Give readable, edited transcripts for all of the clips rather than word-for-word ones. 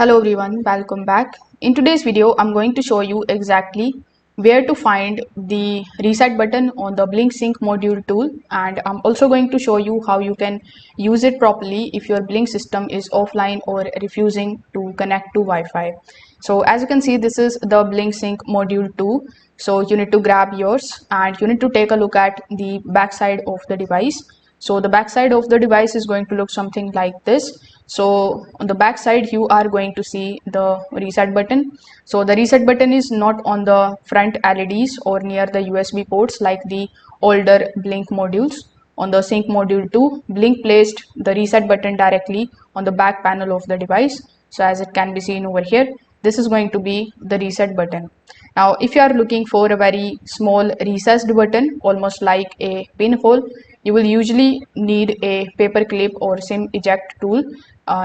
Hello everyone, welcome back. In today's video, I'm going to show you exactly where to find the reset button on the Blink Sync module tool, and I'm also going to show you how you can use it properly if your Blink system is offline or refusing to connect to Wi-Fi. So as you can see, this is the Blink Sync module 2. So you need to grab yours and you need to take a look at the backside of the device. So the backside of the device is going to look something like this. So on the back side you are going to see the reset button. So the reset button is not on the front LEDs or near the USB ports like the older Blink modules. On the Sync module 2, Blink placed the reset button directly on the back panel of the device. So as it can be seen over here, this is going to be the reset button. Now if you are looking for a very small recessed button, almost like a pinhole, you will usually need a paper clip or SIM eject tool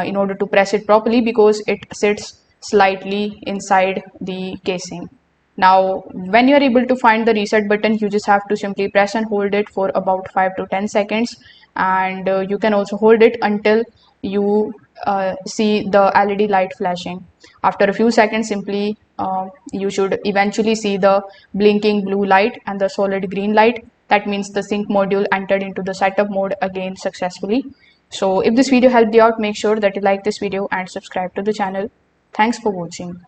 in order to press it properly, because it sits slightly inside the casing. Now when you are able to find the reset button, you just have to simply press and hold it for about 5 to 10 seconds, and you can also hold it until you see the LED light flashing. After a few seconds, simply you should eventually see the blinking blue light and the solid green light. That means the sync module entered into the setup mode again successfully. So if this video helped you out, make sure that you like this video and subscribe to the channel. Thanks for watching.